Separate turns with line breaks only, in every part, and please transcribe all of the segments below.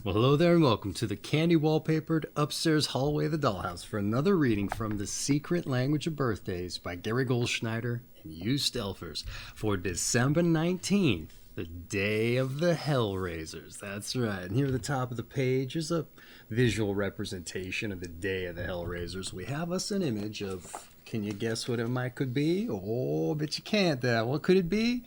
Well, hello there and welcome to the candy wallpapered upstairs hallway of the dollhouse for another reading from The Secret Language of Birthdays by Gary Goldschneider and you Stelfers for December 19th, the day of the Hellraisers. That's right. And here at the top of the page is a visual representation of the day of the Hellraisers. We have us an image of, can you guess what it might could be? Oh, but you can't. What could it be?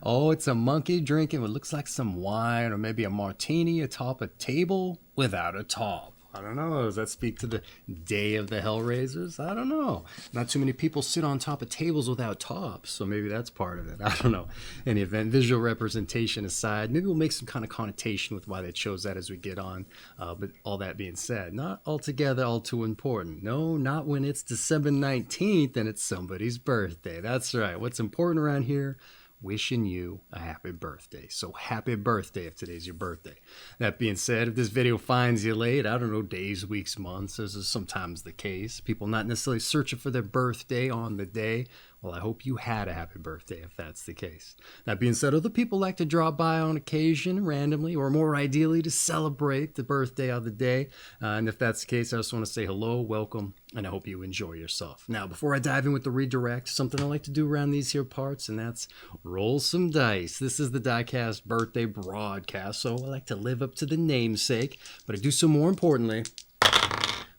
Oh, it's a monkey drinking what looks like some wine or maybe a martini atop a table without a top. I don't know. Does that speak to the day of the Hellraisers? I don't know. Not too many people sit on top of tables without tops, so maybe that's part of it. I don't know. In any event, visual representation aside, maybe we'll make some kind of connotation with why they chose that as we get on. But all that being said, not altogether all too important. No, not when it's December 19th and it's somebody's birthday. That's right. What's important around here? Wishing you a happy birthday. So happy birthday if today's your birthday. That being said, if this video finds you late, I don't know, days, weeks, months, as is sometimes the case, people not necessarily searching for their birthday on the day, well, I hope you had a happy birthday if that's the case. That being said, other people like to drop by on occasion randomly or more ideally to celebrate the birthday of the day. And if that's the case, I just want to say hello, welcome, and I hope you enjoy yourself. Now, before I dive in with the redirect, something I like to do around these here parts, and that's roll some dice. This is the DykASSt birthday broadcast, so I like to live up to the namesake, but I do so more importantly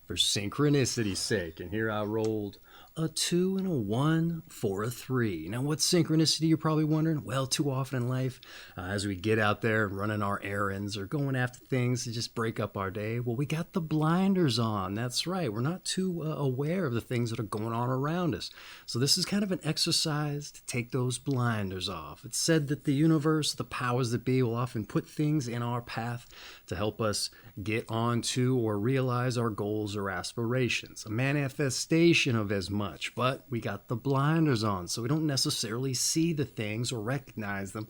for synchronicity's sake. And here I rolled a 2 and a 1 for a 3. Now, what's synchronicity, you're probably wondering? Well, too often in life, as we get out there running our errands or going after things to just break up our day, well, we got the blinders on. That's right. We're not too aware of the things that are going on around us. So this is kind of an exercise to take those blinders off. It's said that the universe, the powers that be, will often put things in our path to help us get onto or realize our goals or aspirations. A manifestation of as much. But we got the blinders on, so we don't necessarily see the things or recognize them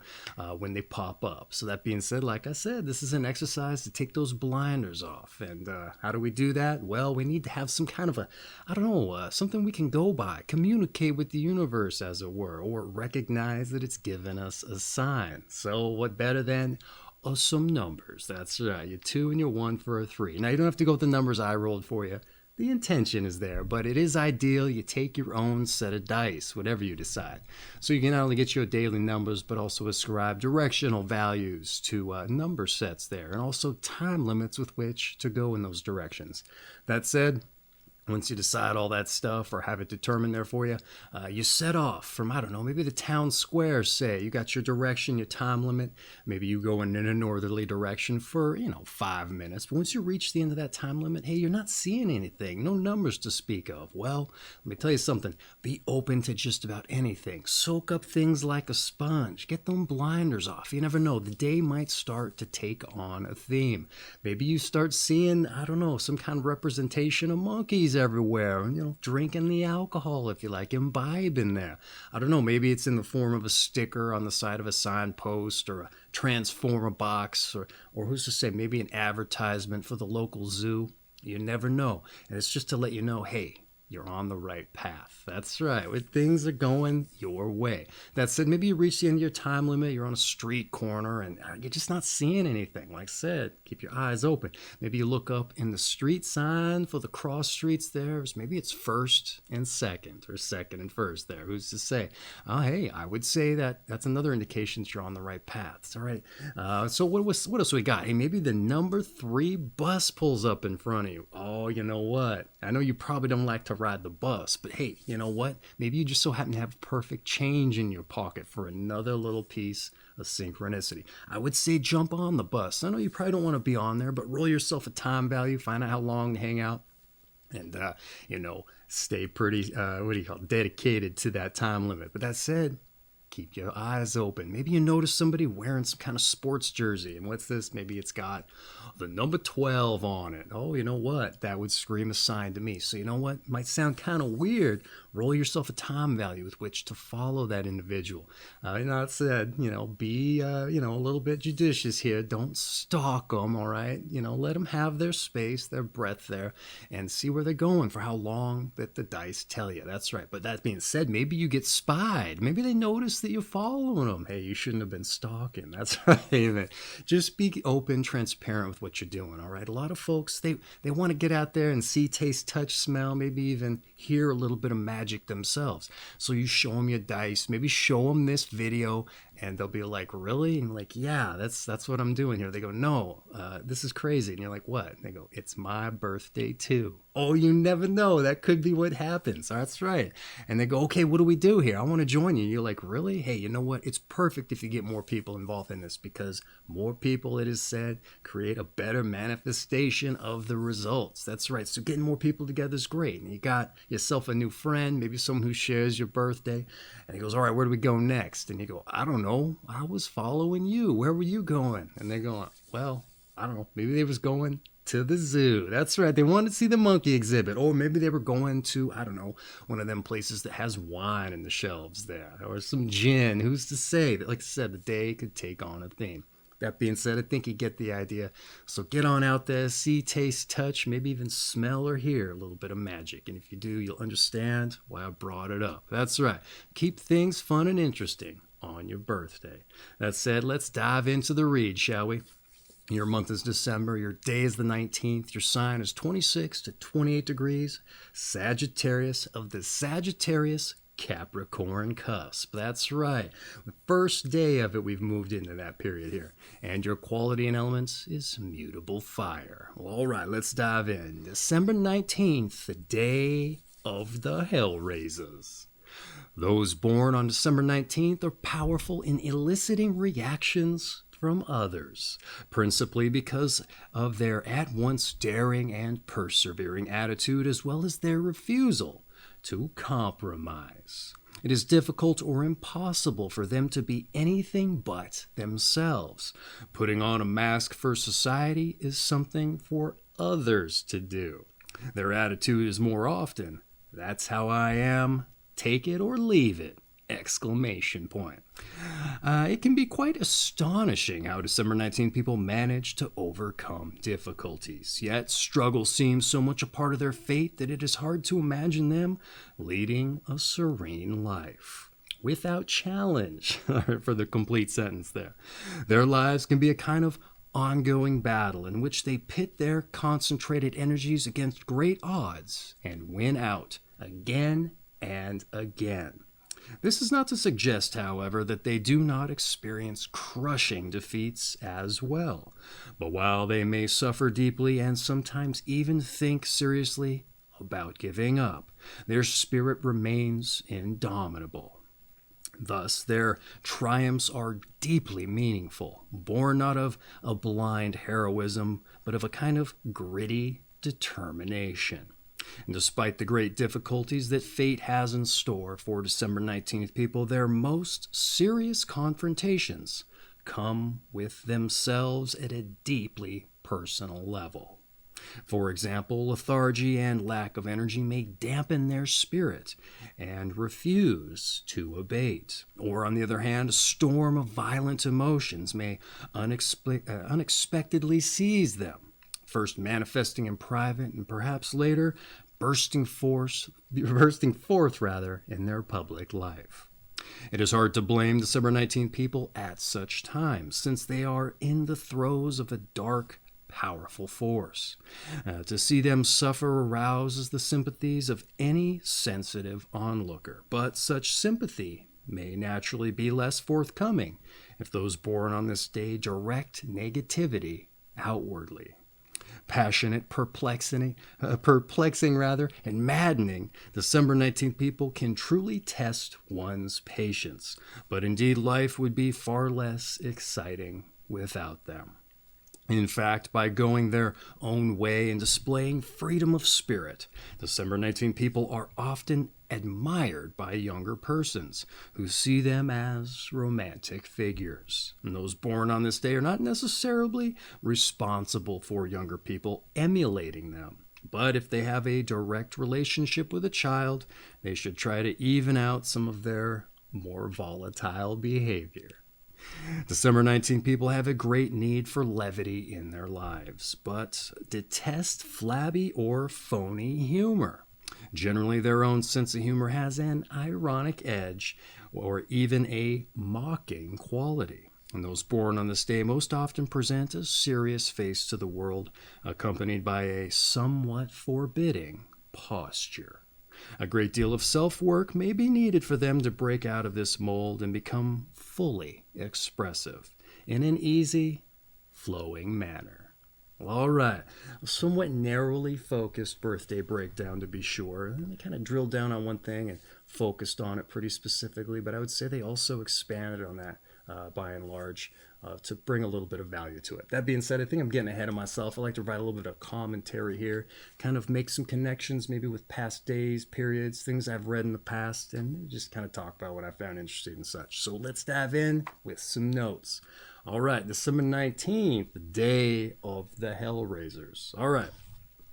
when they pop up. So that being said, like I said, this is an exercise to take those blinders off. And how do we do that? Well, we need to have some kind of something we can go by, communicate with the universe, as it were, or recognize that it's given us a sign. So what better than some numbers? That's right, your 2 and your 1 for a 3. Now, you don't have to go with the numbers I rolled for you. The intention is there, but it is ideal you take your own set of dice, whatever you decide. So you can not only get your daily numbers, but also ascribe directional values to number sets there, and also time limits with which to go in those directions. That said, once you decide all that stuff or have it determined there for you, you set off from, I don't know, maybe the town square, say. You got your direction, your time limit. Maybe you go in a northerly direction for, 5 minutes. But once you reach the end of that time limit, hey, you're not seeing anything. No numbers to speak of. Well, let me tell you something. Be open to just about anything. Soak up things like a sponge. Get them blinders off. You never know. The day might start to take on a theme. Maybe you start seeing, I don't know, some kind of representation of monkeys everywhere, drinking the alcohol, if you like, imbibing there. I don't know, maybe it's in the form of a sticker on the side of a signpost or a transformer box or who's to say, maybe an advertisement for the local zoo. You never know. And it's just to let you know, hey, you're on the right path. That's right. When things are going your way. That said, maybe you reach the end of your time limit. You're on a street corner and you're just not seeing anything. Like I said, keep your eyes open. Maybe you look up in the street sign for the cross streets there. Maybe it's first and second or second and first there. Who's to say? Oh, hey, I would say that's another indication that you're on the right path. All right. So what else we got? Hey, maybe the number 3 bus pulls up in front of you. Oh, you know what? I know you probably don't like to ride the bus, but hey, you know what? Maybe you just so happen to have perfect change in your pocket for another little piece of synchronicity. I would say jump on the bus. I know you probably don't want to be on there, but roll yourself a time value, find out how long to hang out, and stay pretty dedicated to that time limit. But that said, keep your eyes open. Maybe you notice somebody wearing some kind of sports jersey. And what's this? Maybe it's got the number 12 on it. Oh, you know what? That would scream a sign to me. So you know what? Might sound kind of weird Roll yourself a time value with which to follow that individual. Not said, be, a little bit judicious here. Don't stalk them, all right? Let them have their space, their breath there, and see where they're going for how long that the dice tell you. That's right. But that being said, maybe you get spied. Maybe they notice that you're following them. Hey, you shouldn't have been stalking. That's right. Just be open, transparent with what you're doing, all right? A lot of folks, they want to get out there and see, taste, touch, smell, maybe even hear a little bit of magic themselves. So you show them your dice, maybe show them this video, and they'll be like, really? And you're like, yeah, that's what I'm doing here. They go, no, this is crazy. And you're like, what? And they go, it's my birthday too. Oh, you never know. That could be what happens. That's right. And they go, okay, what do we do here? I want to join you. And you're like, really? Hey, you know what? It's perfect if you get more people involved in this, because more people, it is said, create a better manifestation of the results. That's right. So getting more people together is great. And you got yourself a new friend, maybe someone who shares your birthday. And he goes, all right, where do we go next? And you go, I don't know. I was following you. Where were you going? And they're going, well, I don't know. Maybe they was going to the zoo. That's right. They wanted to see the monkey exhibit. Or maybe they were going to, I don't know, one of them places that has wine in the shelves there. Or some gin. Who's to say that, like I said, the day could take on a theme. That being said, I think you get the idea. So get on out there, see, taste, touch, maybe even smell or hear a little bit of magic. And if you do, you'll understand why I brought it up. That's right. Keep things fun and interesting on your birthday. That said, let's dive into the read, shall we? Your month is December. Your day is the 19th. Your sign is 26 to 28 degrees. Sagittarius of the Sagittarius Capricorn cusp. That's right. The first day of it, we've moved into that period here. And your quality and elements is mutable fire. Well, all right, let's dive in. December 19th, the day of the Hellraisers. Those born on December 19th are powerful in eliciting reactions from others, principally because of their at once daring and persevering attitude, as well as their refusal to compromise. It is difficult or impossible for them to be anything but themselves. Putting on a mask for society is something for others to do. Their attitude is more often, that's how I am, take it or leave it! Exclamation point. It can be quite astonishing how December 19 people manage to overcome difficulties. Yet struggle seems so much a part of their fate that it is hard to imagine them leading a serene life without challenge. For the complete sentence there. Their lives can be a kind of ongoing battle in which they pit their concentrated energies against great odds and win out again and again. This is not to suggest, however, that they do not experience crushing defeats as well. But while they may suffer deeply and sometimes even think seriously about giving up, their spirit remains indomitable. Thus, their triumphs are deeply meaningful, born not of a blind heroism, but of a kind of gritty determination. And despite the great difficulties that fate has in store for December 19th people, their most serious confrontations come with themselves at a deeply personal level. For example, lethargy and lack of energy may dampen their spirit and refuse to abate. Or on the other hand, a storm of violent emotions may unexpectedly seize them, first manifesting in private and perhaps later bursting forth in their public life. It is hard to blame December 19 people at such times, since they are in the throes of a dark, powerful force. To see them suffer arouses the sympathies of any sensitive onlooker, but such sympathy may naturally be less forthcoming if those born on this day direct negativity outwardly. Passionate, perplexing, and maddening, December 19th people can truly test one's patience. But indeed, life would be far less exciting without them. In fact, by going their own way and displaying freedom of spirit, December 19 people are often admired by younger persons who see them as romantic figures. And those born on this day are not necessarily responsible for younger people emulating them, But if they have a direct relationship with a child, they should try to even out some of their more volatile behavior. December 19 people have a great need for levity in their lives, but detest flabby or phony humor. Generally, their own sense of humor has an ironic edge or even a mocking quality. And those born on this day most often present a serious face to the world, accompanied by a somewhat forbidding posture. A great deal of self-work may be needed for them to break out of this mold and become fully expressive in an easy, flowing manner. All right, a somewhat narrowly focused birthday breakdown to be sure. And they kind of drilled down on one thing and focused on it pretty specifically, but I would say they also expanded on that by and large to bring a little bit of value to it. That being said, I think I'm getting ahead of myself. I like to provide a little bit of commentary here, kind of make some connections maybe with past days, periods, things I've read in the past, and just kind of talk about what I found interesting and such. So let's dive in with some notes. All right, December 19th, the day of the Hellraisers. All right.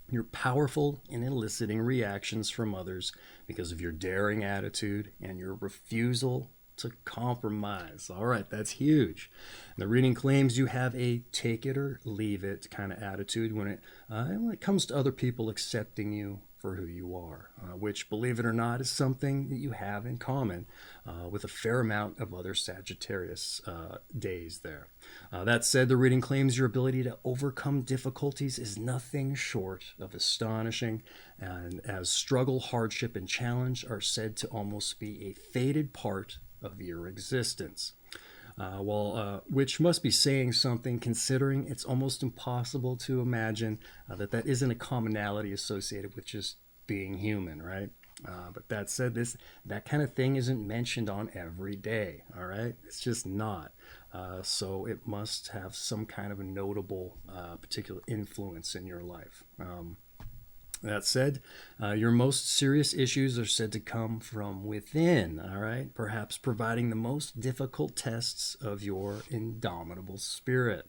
You're powerful in eliciting reactions from others because of your daring attitude and your refusal to compromise. All right, that's huge. The reading claims you have a take it or leave it kind of attitude when it comes to other people accepting you for who you are, which, believe it or not, is something that you have in common with a fair amount of other Sagittarius days there. That said, the reading claims your ability to overcome difficulties is nothing short of astonishing, and as struggle, hardship, and challenge are said to almost be a fated part of your existence. Which must be saying something, considering it's almost impossible to imagine that isn't a commonality associated with just being human, right? But that said, that kind of thing isn't mentioned on every day, all right? It's just not. So it must have some kind of a notable particular influence in your life. That said, your most serious issues are said to come from within, all right? Perhaps providing the most difficult tests of your indomitable spirit.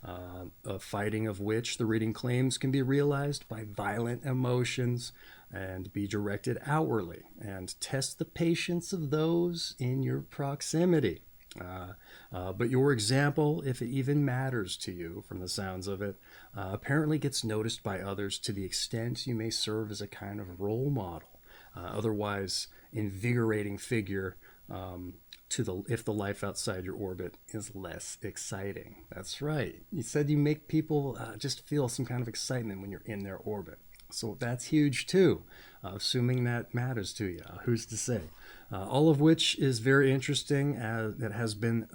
A fighting of which the reading claims can be realized by violent emotions and be directed outwardly and test the patience of those in your proximity. But your example, if it even matters to you from the sounds of it, apparently gets noticed by others to the extent you may serve as a kind of role model, otherwise invigorating figure if the life outside your orbit is less exciting. That's right. You said you make people just feel some kind of excitement when you're in their orbit. So that's huge too, assuming that matters to you. Who's to say? All of which is very interesting. That has been,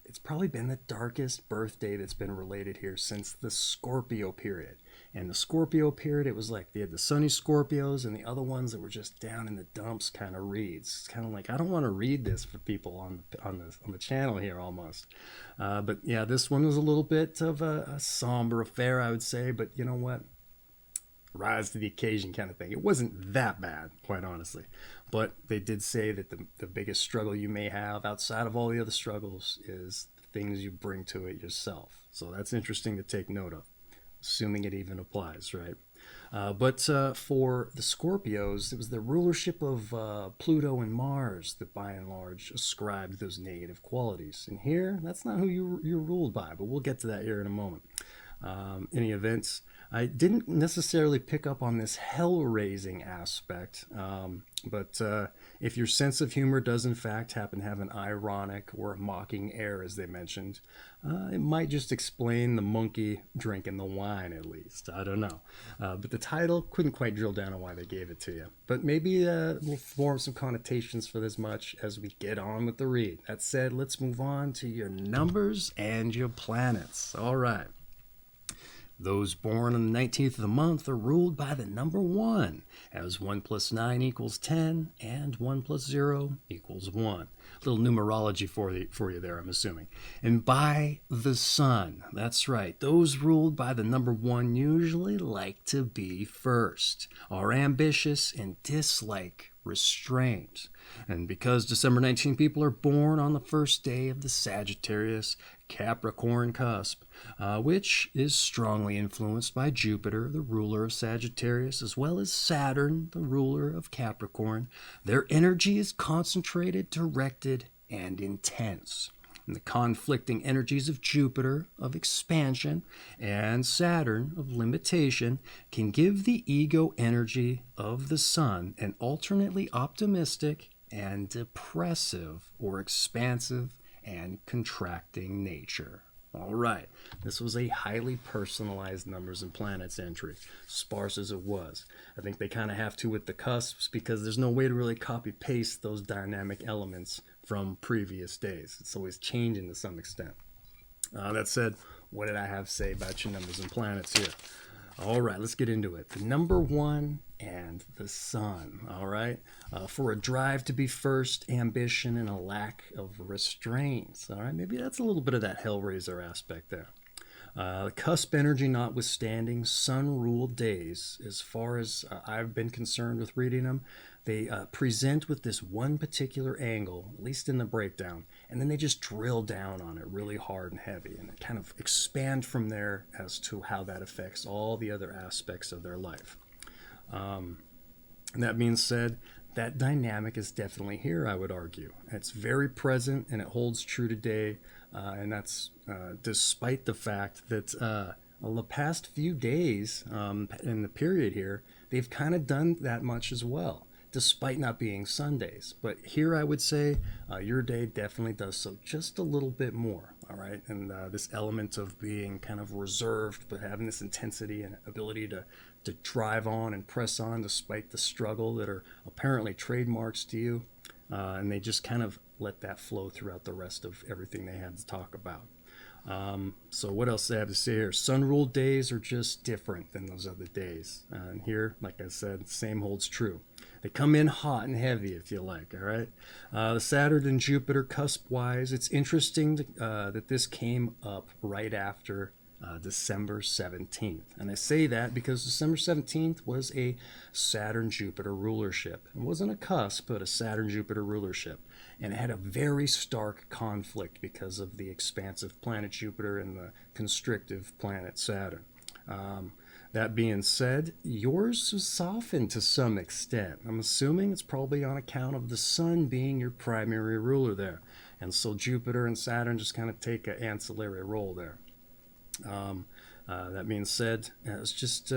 it's probably been the darkest birthday that's been related here since the Scorpio period. And the Scorpio period, it was like they had the sunny Scorpios and the other ones that were just down in the dumps kind of reads. It's kind of like, I don't want to read this for people on the channel here almost. But yeah, this one was a little bit of a somber affair, I would say. But you know what? Rise to the occasion kind of thing. It wasn't that bad, quite honestly. But they did say that the biggest struggle you may have outside of all the other struggles is the things you bring to it yourself. So that's interesting to take note of, assuming it even applies, right? But for the Scorpios, it was the rulership of Pluto and Mars that by and large ascribed those negative qualities. And here, that's not who you're ruled by, but we'll get to that here in a moment. Any events, I didn't necessarily pick up on this hell-raising aspect, but if your sense of humor does in fact happen to have an ironic or a mocking air, as they mentioned, it might just explain the monkey drinking the wine, at least. I don't know. But the title couldn't quite drill down on why they gave it to you. But maybe we'll form some connotations for this much as we get on with the read. That said, let's move on to your numbers and your planets. All right. Those born on the 19th of the month are ruled by the number 1, as 1 plus 9 equals 10, and 1 plus 0 equals 1. A little numerology for you there, I'm assuming. And by the sun, that's right. Those ruled by the number 1 usually like to be first, are ambitious, and dislike restraint. And because December 19 people are born on the first day of the Sagittarius Capricorn cusp, which is strongly influenced by Jupiter, the ruler of Sagittarius, as well as Saturn, the ruler of Capricorn, their energy is concentrated, directed, and intense. And the conflicting energies of Jupiter, of expansion, and Saturn, of limitation, can give the ego energy of the sun an alternately optimistic and depressive or expansive and contracting nature. All right, this was a highly personalized numbers and planets entry, sparse as it was. I think they kind of have to with the cusps because there's no way to really copy paste those dynamic elements from previous days. It's always changing to some extent. That said, what did I have to say about your numbers and planets here? All right, let's get into it. The number one and the sun. All right, for a drive to be first, ambition, and a lack of restraints. All right, maybe that's a little bit of that Hellraiser aspect there. Cusp energy notwithstanding, sun-ruled days, as far as I've been concerned with reading them, they present with this one particular angle, at least in the breakdown, and then they just drill down on it really hard and heavy, and kind of expand from there as to how that affects all the other aspects of their life. And that being said, that dynamic is definitely here, I would argue. It's very present and it holds true today, and that's despite the fact that the past few days in the period here, they've kind of done that much as well, despite not being Sundays. But here I would say your day definitely does so just a little bit more, all right? And this element of being kind of reserved, but having this intensity and ability to drive on and press on despite the struggle that are apparently trademarks to you. And they just kind of let that flow throughout the rest of everything they had to talk about. So what else do I have to say here? Sun-ruled days are just different than those other days. And here, like I said, same holds true. They come in hot and heavy, if you like, all right? The Saturn and Jupiter cusp-wise, it's interesting that this came up right after December 17th. And I say that because December 17th was a Saturn-Jupiter rulership. It wasn't a cusp, but a Saturn-Jupiter rulership. And it had a very stark conflict because of the expansive planet Jupiter and the constrictive planet Saturn. That being said, yours was softened to some extent. I'm assuming it's probably on account of the sun being your primary ruler there. And so Jupiter and Saturn just kind of take an ancillary role there. That being said, it's just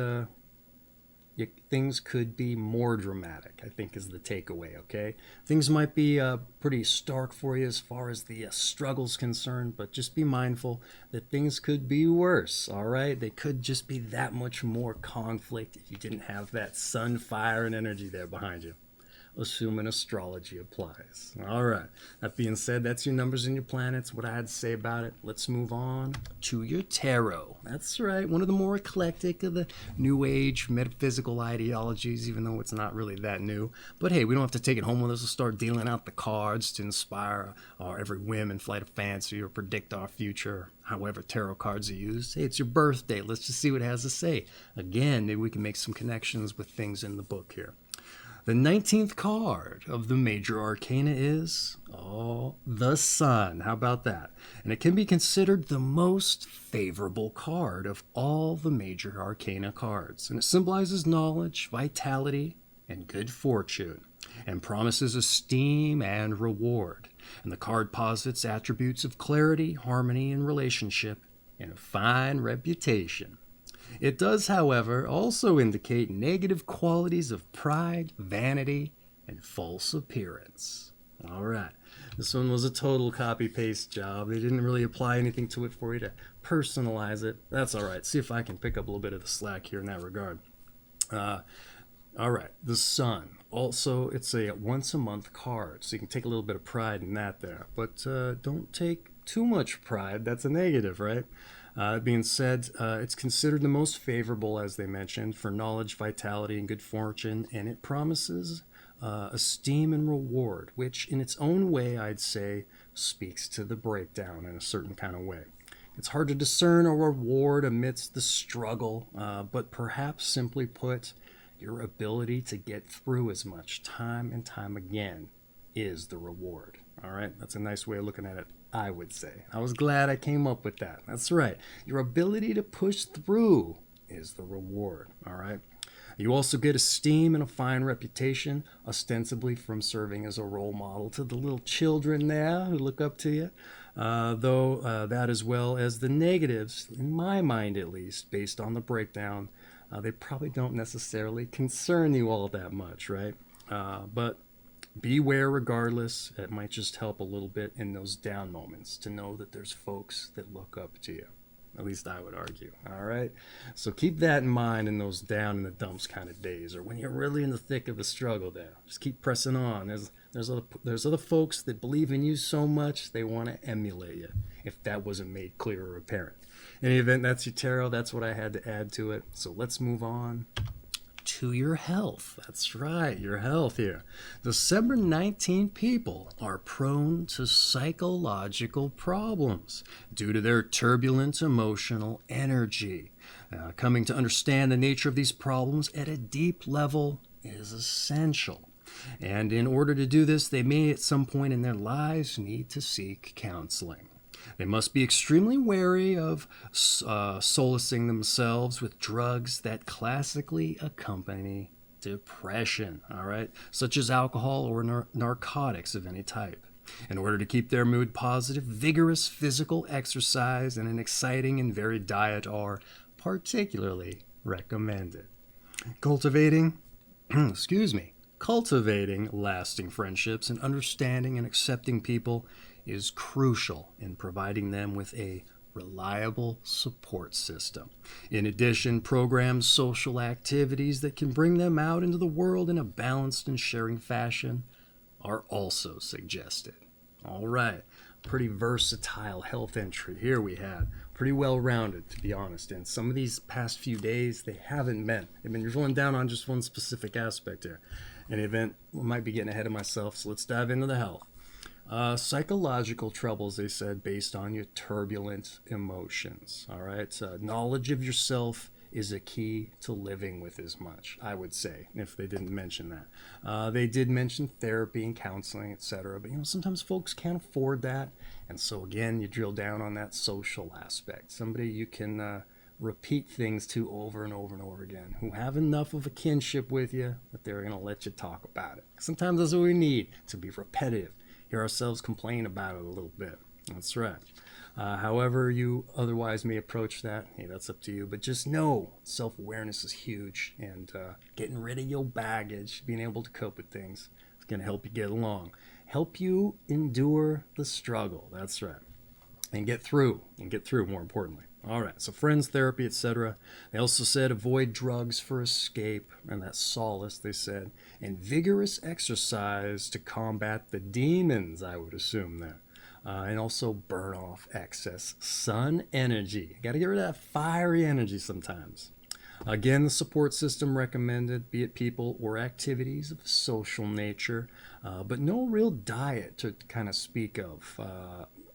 things could be more dramatic, I think, is the takeaway, okay? Things might be pretty stark for you as far as the struggle's concerned, but just be mindful that things could be worse, all right? They could just be that much more conflict if you didn't have that sun, fire, and energy there behind you. Assuming astrology applies. All right. That being said, that's your numbers and your planets, what I had to say about it. Let's move on to your tarot. That's right. One of the more eclectic of the New Age metaphysical ideologies, even though it's not really that new. But hey, we don't have to take it home with us and start dealing out the cards to inspire our every whim and flight of fancy or predict our future, however tarot cards are used. Hey, it's your birthday. Let's just see what it has to say. Again, maybe we can make some connections with things in the book here. The 19th card of the major arcana is, the Sun. How about that? And it can be considered the most favorable card of all the major arcana cards. And it symbolizes knowledge, vitality, and good fortune, and promises esteem and reward. And the card posits attributes of clarity, harmony, and relationship, and a fine reputation. It does, however, also indicate negative qualities of pride, vanity, and false appearance. All right. This one was a total copy-paste job. They didn't really apply anything to it for you to personalize it. That's all right. See if I can pick up a little bit of the slack here in that regard. All right. The Sun. Also, it's a once-a-month card, so you can take a little bit of pride in that there. But don't take too much pride. That's a negative, right? That being said, it's considered the most favorable, as they mentioned, for knowledge, vitality, and good fortune, and it promises esteem and reward, which in its own way, I'd say, speaks to the breakdown in a certain kind of way. It's hard to discern a reward amidst the struggle, but perhaps simply put, Your ability to get through as much time and time again is the reward. All right, that's a nice way of looking at it, I would say. I was glad I came up with that. That's right. Your ability to push through is the reward. All right. You also get esteem and a fine reputation, ostensibly from serving as a role model to the little children there who look up to you. Though that, as well as the negatives, in my mind at least, based on the breakdown, they probably don't necessarily concern you all that much, right? But beware regardless. It might just help a little bit in those down moments to know that there's folks that look up to you. At least I would argue. All right. So keep that in mind in those down in the dumps kind of days, or when you're really in the thick of a struggle there. Just keep pressing on. There's other folks that believe in you so much they want to emulate you, if that wasn't made clear or apparent. In any event, that's your tarot. That's what I had to add to it. So let's move on to your health. That's right, your health here. December 19 people are prone to psychological problems due to their turbulent emotional energy. Coming to understand the nature of these problems at a deep level is essential. And in order to do this, they may at some point in their lives need to seek counseling. They must be extremely wary of solacing themselves with drugs that classically accompany depression, all right, such as alcohol or narcotics of any type. In order to keep their mood positive, vigorous physical exercise and an exciting and varied diet are particularly recommended. Cultivating lasting friendships and understanding and accepting people is crucial in providing them with a reliable support system. In addition, programs, social activities that can bring them out into the world in a balanced and sharing fashion are also suggested. All right, pretty versatile health entry here we had. Pretty well-rounded, to be honest. And some of these past few days, they haven't been. They've been drilling down on just one specific aspect here. In any event, I might be getting ahead of myself, so let's dive into the health. Psychological troubles, they said, based on your turbulent emotions. All right. Knowledge of yourself is a key to living with as much, I would say, if they didn't mention that. They did mention therapy and counseling, etc. But, sometimes folks can't afford that. And so, again, you drill down on that social aspect. Somebody you can repeat things to over and over and over again, who have enough of a kinship with you that they're going to let you talk about it. Sometimes that's what we need, to be repetitive. Hear ourselves complain about it a little bit. That's right. However you otherwise may approach that, hey, that's up to you. But just know self-awareness is huge, and getting rid of your baggage, being able to cope with things, is going to help you get along. Help you endure the struggle. That's right. And get through, more importantly. All right, so friends, therapy, etc. They also said avoid drugs for escape, and that's solace, they said, and vigorous exercise to combat the demons, I would assume there. And also burn off excess sun energy. Got to get rid of that fiery energy sometimes. Again, the support system recommended, be it people or activities of social nature, but no real diet to kind of speak of.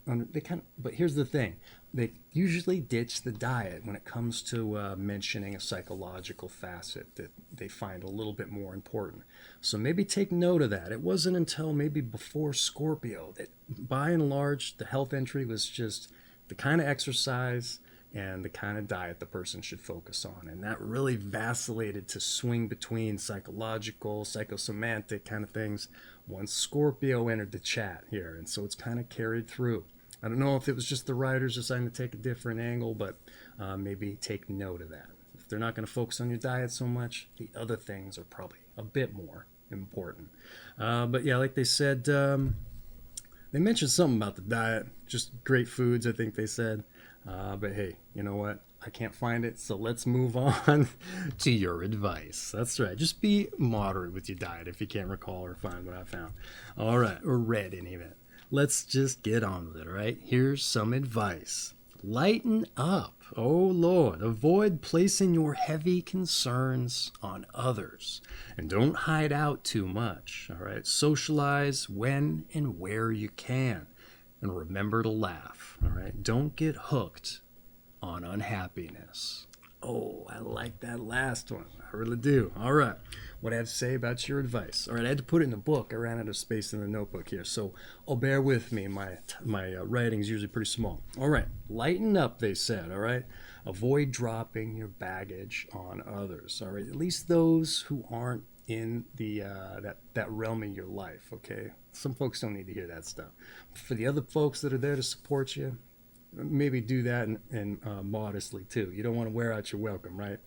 But here's the thing. They usually ditch the diet when it comes to mentioning a psychological facet that they find a little bit more important. So maybe take note of that. It wasn't until maybe before Scorpio that, by and large, the health entry was just the kind of exercise and the kind of diet the person should focus on. And that really vacillated to swing between psychological, psychosomatic kind of things once Scorpio entered the chat here. And so it's kind of carried through. I don't know if it was just the writers deciding to take a different angle, but maybe take note of that. If they're not going to focus on your diet so much, the other things are probably a bit more important. But yeah, like they said, they mentioned something about the diet, just great foods, I think they said. But hey, you know what? I can't find it, so let's move on to your advice. That's right. Just be moderate with your diet if you can't recall or find what I found. All right, or read any of it. Let's just get on with it, right? Here's some advice. Lighten up. Oh, Lord. Avoid placing your heavy concerns on others. And don't hide out too much, all right? Socialize when and where you can. And remember to laugh, all right? Don't get hooked on unhappiness. Oh, I like that last one. I really do. All right. What I have to say about your advice. All right, I had to put it in a book. I ran out of space in the notebook here, so bear with me. My writing is usually pretty small. All right, lighten up, they said. All right, avoid dropping your baggage on others. All right, at least those who aren't in the that realm in your life. Okay, some folks don't need to hear that stuff. For the other folks that are there to support you, maybe do that and modestly too. You don't want to wear out your welcome, right?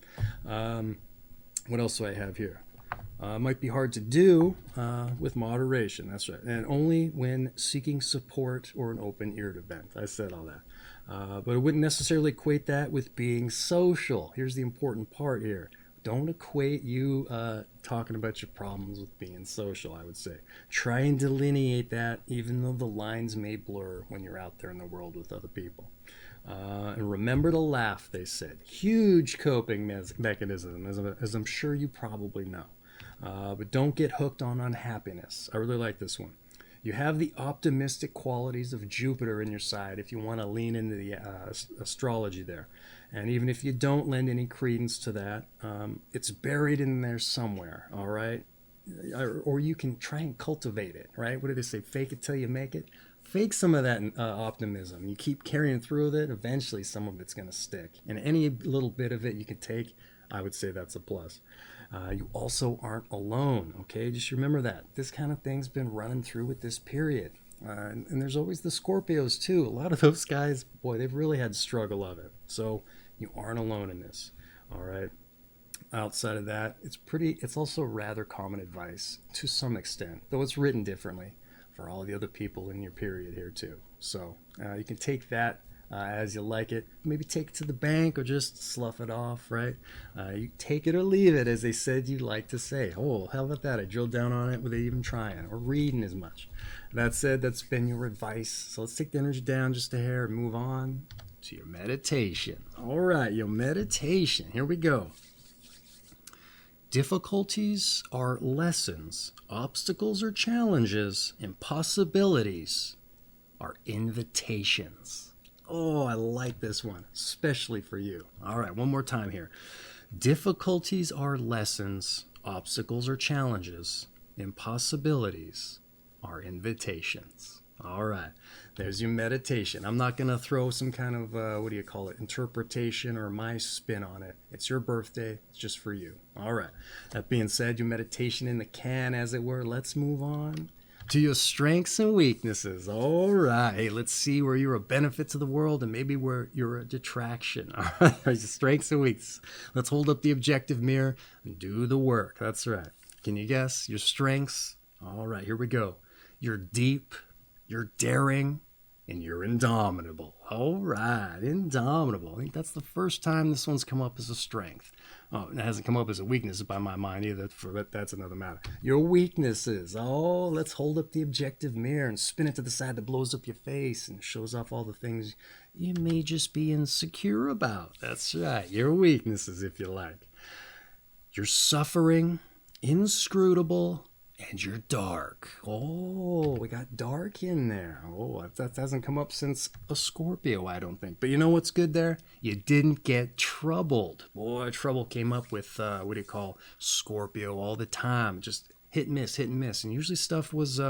What else do I have here? Might be hard to do with moderation. That's right. And only when seeking support or an open ear to vent. I said all that. But I wouldn't necessarily equate that with being social. Here's the important part here. Don't equate you talking about your problems with being social, I would say. Try and delineate that, even though the lines may blur when you're out there in the world with other people. And remember to laugh, they said. Huge coping mechanism, as I'm sure you probably know. But don't get hooked on unhappiness. I really like this one. You have the optimistic qualities of Jupiter in your side if you want to lean into the astrology there. And even if you don't lend any credence to that, it's buried in there somewhere, all right? Or you can try and cultivate it, right? What do they say? Fake it till you make it. Fake some of that optimism. You keep carrying through with it, eventually some of it's going to stick. And any little bit of it you can take, I would say that's a plus. You also aren't alone, okay? Just remember that. This kind of thing's been running through with this period. And there's always the Scorpios, too. A lot of those guys, boy, they've really had struggle of it. So you aren't alone in this, all right? Outside of that, it's also rather common advice to some extent, though it's written differently for all the other people in your period here, too. So you can take that as you like it. Maybe take it to the bank or just slough it off, right? You take it or leave it, as they said you like to say. Oh, how about that? I drilled down on it without even trying or reading as much. That said, that's been your advice. So let's take the energy down just a hair and move on to your meditation. All right, your meditation. Here we go. Difficulties are lessons. Obstacles are challenges. Impossibilities are invitations. Oh, I like this one, especially for you. All right, one more time here. Difficulties are lessons. Obstacles are challenges. Impossibilities are invitations. All right, there's your meditation. I'm not going to throw some kind of, interpretation or my spin on it. It's your birthday. It's just for you. All right, that being said, your meditation in the can, as it were. Let's move on to your strengths and weaknesses. All right, hey, let's see where you're a benefit to the world and maybe where you're a detraction. All right, your strengths and weaknesses. Let's hold up the objective mirror and do the work. That's right. Can you guess your strengths? All right, here we go. You're deep, you're daring, and you're indomitable. All right, indomitable. I think that's the first time this one's come up as a strength. Oh, it hasn't come up as a weakness by my mind either, but that's another matter. Your weaknesses. Oh, let's hold up the objective mirror and spin it to the side that blows up your face and shows off all the things you may just be insecure about. That's right, your weaknesses, if you like. You're suffering, inscrutable, and you're dark. Oh, we got dark in there. Oh, that hasn't come up since a Scorpio, I don't think. But you know what's good there? You didn't get troubled. Boy, trouble came up with, Scorpio all the time. Just hit and miss, hit and miss. And usually stuff was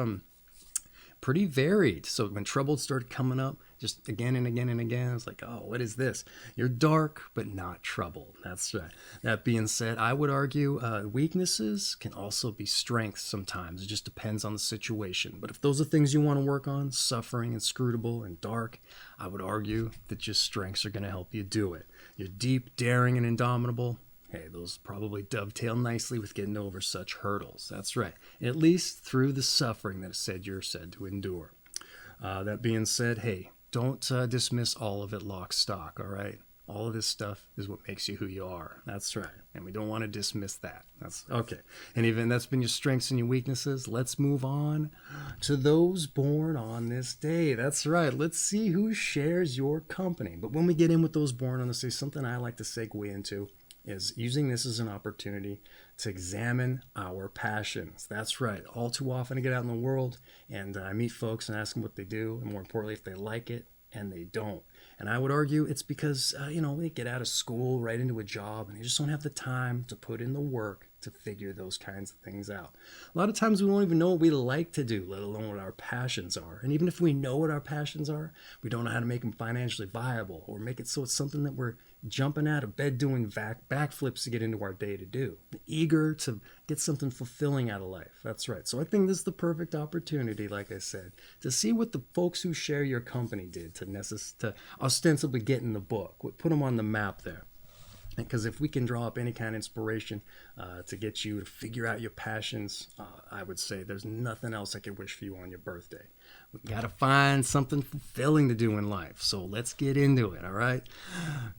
pretty varied. So when trouble started coming up, just again and again and again, it's like, oh, what is this? You're dark, but not troubled. That's right. That being said, I would argue weaknesses can also be strengths sometimes. It just depends on the situation. But if those are things you want to work on, suffering, inscrutable, and dark, I would argue that your strengths are going to help you do it. You're deep, daring, and indomitable. Hey, those probably dovetail nicely with getting over such hurdles. That's right. At least through the suffering that you're said to endure. That being said, hey, don't dismiss all of it lock, stock, all right? All of this stuff is what makes you who you are. That's right. And we don't want to dismiss that. That's okay. And even that's been your strengths and your weaknesses. Let's move on to those born on this day. That's right. Let's see who shares your company. But when we get in with those born on this day, something I like to segue into is using this as an opportunity to examine our passions. That's right. All too often I get out in the world and I meet folks and ask them what they do, and more importantly, if they like it. and they don't. And I would argue it's because, they get out of school right into a job and they just don't have the time to put in the work to figure those kinds of things out. A lot of times we won't even know what we like to do, let alone what our passions are. And even if we know what our passions are, we don't know how to make them financially viable or make it so it's something that we're jumping out of bed doing backflips to get into our day to do. Eager to get something fulfilling out of life. That's right. So I think this is the perfect opportunity, like I said, to see what the folks who share your company did to ostensibly get in the book. Put them on the map there. Because if we can draw up any kind of inspiration to get you to figure out your passions, I would say there's nothing else I could wish for you on your birthday. We got to find something fulfilling to do in life. So let's get into it, all right?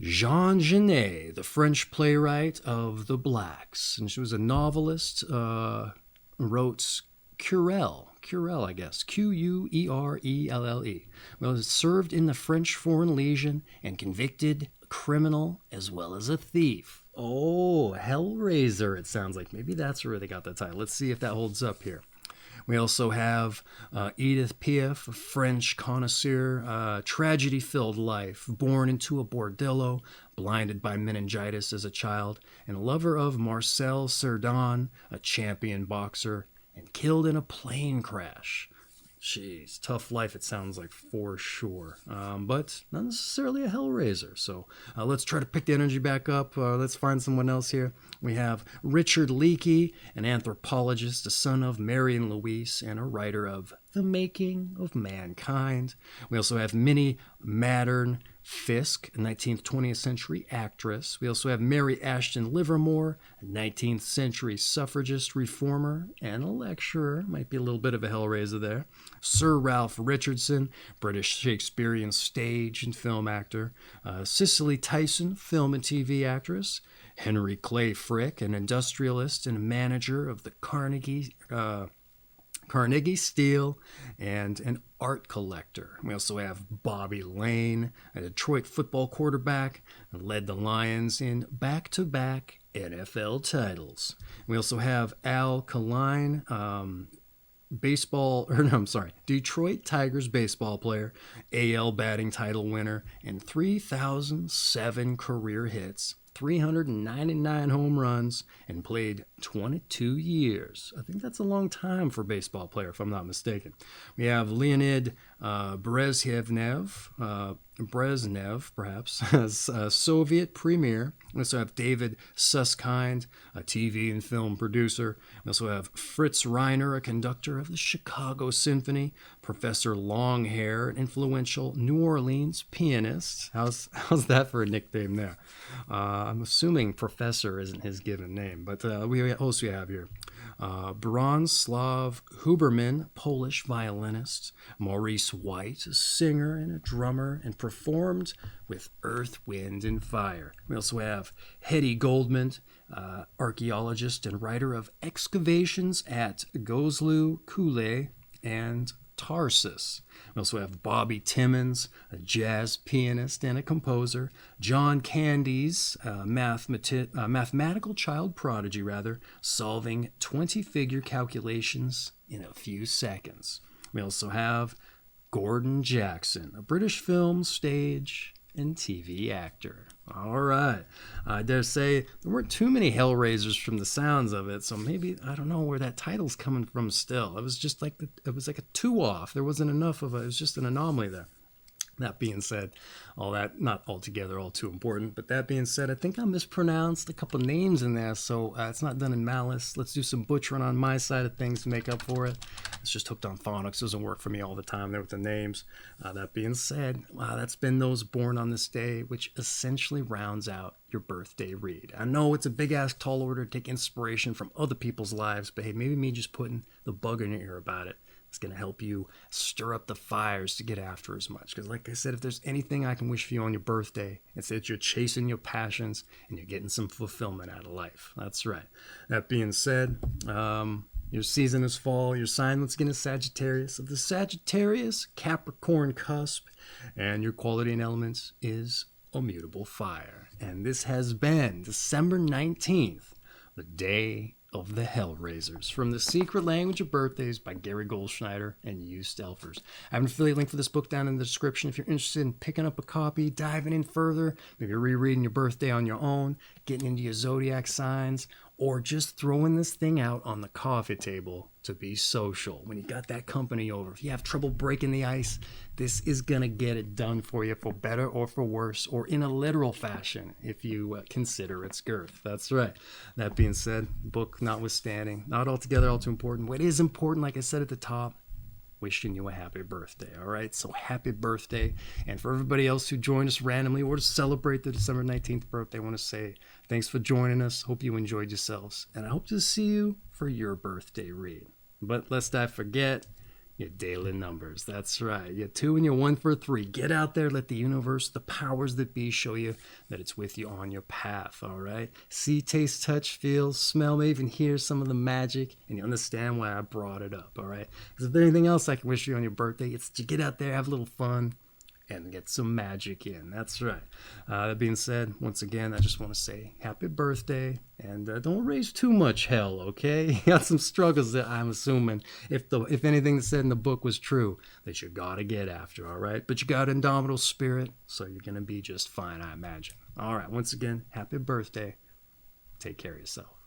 Jean Genet, the French playwright of The Blacks. And she was a novelist, wrote Querelle, I guess. Querelle. Well, served in the French Foreign Legion and convicted criminal as well as a thief. Oh, Hellraiser, it sounds like. Maybe that's where they got that title. Let's see if that holds up here. We also have Edith Piaf, a French connoisseur, tragedy-filled life, born into a bordello, blinded by meningitis as a child, and a lover of Marcel Cerdan, a champion boxer, and killed in a plane crash. Jeez, tough life it sounds like for sure, but not necessarily a Hellraiser. So let's try to pick the energy back up. Let's find someone else here. We have Richard Leakey, an anthropologist, a son of Mary and Louise, and a writer of The Making of Mankind. We also have Minnie Maddern Fisk, a 19th, 20th century actress. We also have Mary Ashton Livermore, a 19th century suffragist reformer and a lecturer. Might be a little bit of a Hellraiser there. Sir Ralph Richardson, British Shakespearean stage and film actor. Cicely Tyson, film and TV actress. Henry Clay Frick, an industrialist and manager of the Carnegie Steel, and an art collector. We also have Bobby Lane, a Detroit football quarterback, and led the Lions in back-to-back NFL titles. We also have Al Kaline, Detroit Tigers baseball player, AL batting title winner, and 3,007 career hits, 399 home runs, and played 22 years. I think that's a long time for a baseball player, if I'm not mistaken. We have Leonid Brezhnev, perhaps, as a Soviet premier. We also have David Susskind, a TV and film producer. We also have Fritz Reiner, a conductor of the Chicago Symphony. Professor Longhair, an influential New Orleans pianist. How's that for a nickname there? I'm assuming Professor isn't his given name, but we also have here Bronislaw Huberman, Polish violinist. Maurice White, a singer and a drummer, and performed with Earth, Wind, and Fire. We also have Hetty Goldman, archaeologist and writer of excavations at Gozlu, Kule, and Tarsus. We also have Bobby Timmons, a jazz pianist and a composer. John Candy's mathematical child prodigy, solving 20-figure calculations in a few seconds. We also have Gordon Jackson, a British film, stage, and TV actor. All right. I dare say there weren't too many Hellraisers from the sounds of it, so maybe, I don't know where that title's coming from still. It was just like it was like a two-off. There wasn't enough of it. It was just an anomaly there. That being said, all that, not altogether all too important, but that being said, I think I mispronounced a couple names in there, so it's not done in malice. Let's do some butchering on my side of things to make up for it. It's just hooked on phonics. It doesn't work for me all the time there with the names. That being said, that's been those born on this day, which essentially rounds out your birthday read. I know it's a big-ass tall order to take inspiration from other people's lives, but hey, maybe me just putting the bug in your ear about it, it's going to help you stir up the fires to get after as much. Because like I said, if there's anything I can wish for you on your birthday, it's that you're chasing your passions and you're getting some fulfillment out of life. That's right. That being said, your season is fall. Your sign, let's get into Sagittarius. Of the Sagittarius, Capricorn cusp, and your quality and elements is immutable fire. And this has been December 19th, the day of the Hellraisers from the Secret Language of Birthdays by Gary Goldschneider and you Stelfers. I have an affiliate link for this book down in the description if you're interested in picking up a copy, diving in further, maybe rereading your birthday on your own, getting into your zodiac signs, or just throwing this thing out on the coffee table to be social. When you got that company over, if you have trouble breaking the ice, this is going to get it done for you, for better or for worse, or in a literal fashion if you consider its girth. That's right. That being said, book notwithstanding, not altogether all too important. What is important, like I said at the top, wishing you a happy birthday, all right? So happy birthday. And for everybody else who joined us randomly or to celebrate the December 19th birthday, I want to say thanks for joining us. Hope you enjoyed yourselves. And I hope to see you for your birthday read. But lest I forget, your daily numbers. That's right. You're 2 and you're 1 for 3. Get out there. Let the universe, the powers that be, show you that it's with you on your path. All right. See, taste, touch, feel, smell, maybe even hear some of the magic, and you understand why I brought it up. All right. Because if there's anything else I can wish you on your birthday, it's to get out there, have a little fun, and get some magic in. That's right. That being said, once again, I just want to say happy birthday, and don't raise too much hell, okay? You got some struggles that I'm assuming, if anything that's said in the book was true, that you got to get after, all right? But you got an indomitable spirit, so you're going to be just fine, I imagine. All right, once again, happy birthday. Take care of yourself.